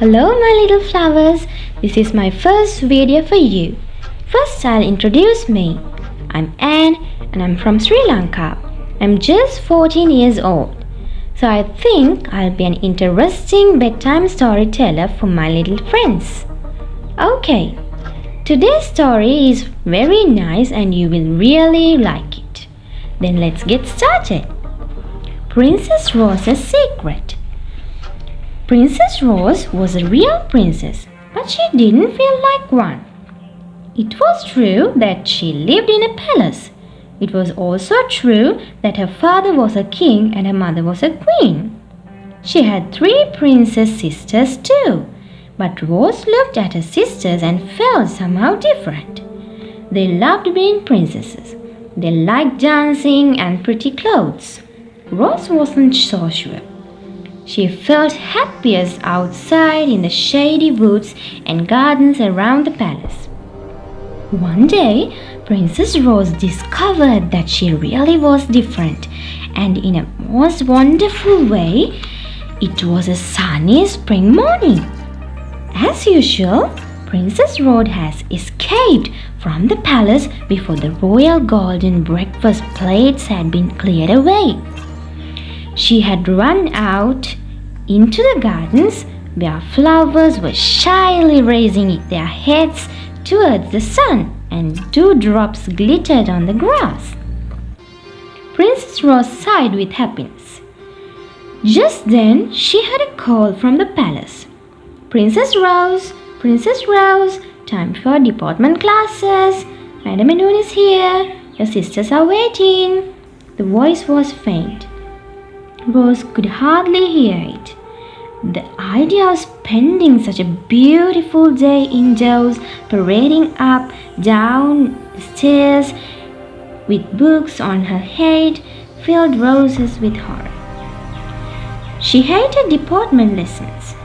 Hello my little flowers, this is my first video for you. First I'll introduce me. I'm Anne and I'm from Sri Lanka. I'm just 14 years old. So I think I'll be an interesting bedtime storyteller for my little friends. Okay, today's story is very nice and you will really like it. Then let's get started. Princess Rose's Secret. Princess Rose was a real princess, but she didn't feel like one. It was true that she lived in a palace. It was also true that her father was a king and her mother was a queen. She had 3 princess sisters too, but Rose looked at her sisters and felt somehow different. They loved being princesses. They liked dancing and pretty clothes. Rose wasn't so sure. She felt happiest outside in the shady woods and gardens around the palace. One day, Princess Rose discovered that she really was different, and in a most wonderful way. It was a sunny spring morning. As usual, Princess Rose has escaped from the palace before the royal golden breakfast plates had been cleared away. She had run out into the gardens where flowers were shyly raising their heads towards the sun and dewdrops glittered on the grass. Princess Rose sighed with happiness. Just then she heard a call from the palace. Princess Rose, time for deportment classes. Madam Enoon is here. Your sisters are waiting. The voice was faint. Rose could hardly hear it. The idea of spending such a beautiful day indoors, parading up, down the stairs with books on her head, filled Rose with horror. She hated deportment lessons.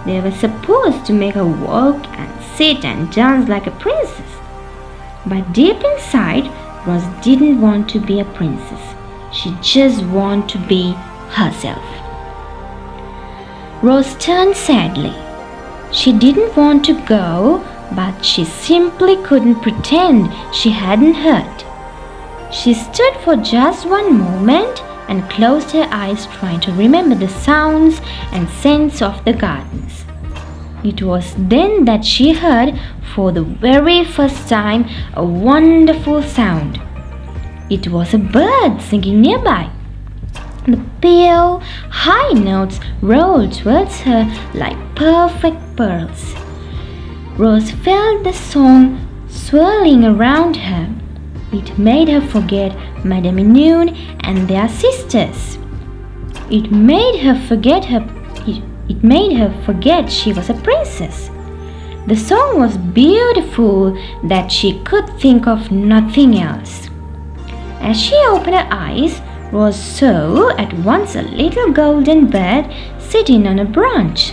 They were supposed to make her walk and sit and dance like a princess. But deep inside, Rose didn't want to be a princess. She just wanted to be herself. Rose turned sadly. She didn't want to go, but she simply couldn't pretend she hadn't heard. She stood for just one moment and closed her eyes, trying to remember the sounds and scents of the gardens. It was then that she heard, for the very first time, a wonderful sound. It was a bird singing nearby. The pale, high notes rolled towards her like perfect pearls. Rose felt the song swirling around her. It made her forget Madame Enoon and their sisters. It made her forget she was a princess. The song was beautiful that she could think of nothing else. As she opened her eyes, Rose saw at once a little golden bird sitting on a branch.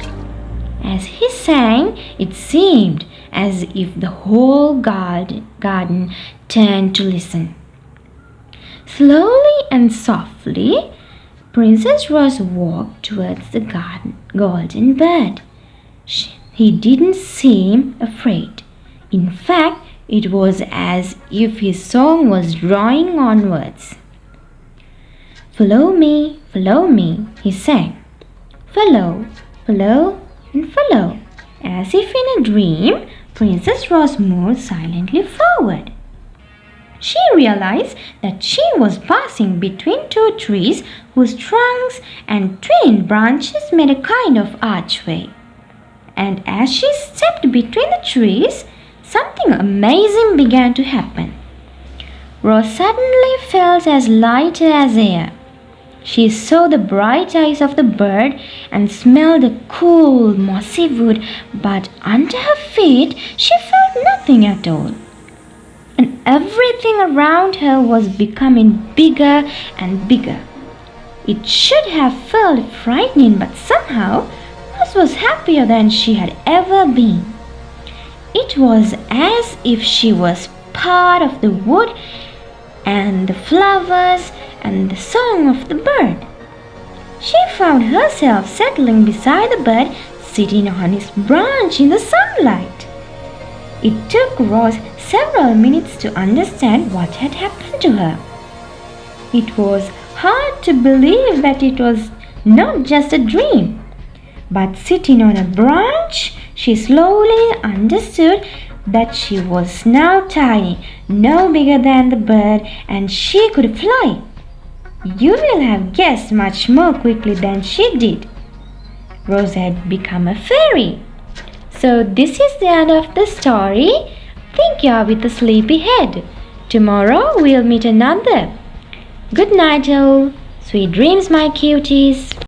As he sang, it seemed as if the whole garden turned to listen. Slowly and softly, Princess Rose walked towards the golden bird. He didn't seem afraid. In fact, it was as if his song was drawing onwards. Follow me, he sang. Follow, follow, and follow. As if in a dream, Princess Rose moved silently forward. She realized that she was passing between 2 trees whose trunks and twin branches made a kind of archway. And as she stepped between the trees, something amazing began to happen. Rose suddenly felt as light as air. She saw the bright eyes of the bird and smelled the cool, mossy wood, but under her feet she felt nothing at all. And everything around her was becoming bigger and bigger. It should have felt frightening, but somehow Rose was happier than she had ever been. It was as if she was part of the wood and the flowers and the song of the bird. She found herself settling beside the bird, sitting on his branch in the sunlight. It took Rose several minutes to understand what had happened to her. It was hard to believe that it was not just a dream. But sitting on a branch, she slowly understood that she was now tiny, no bigger than the bird, and she could fly. You will have guessed much more quickly than she did. Rose had become a fairy. So this is the end of the story. Think you are with a sleepy head. Tomorrow we'll meet another. Good night all. Sweet dreams, my cuties.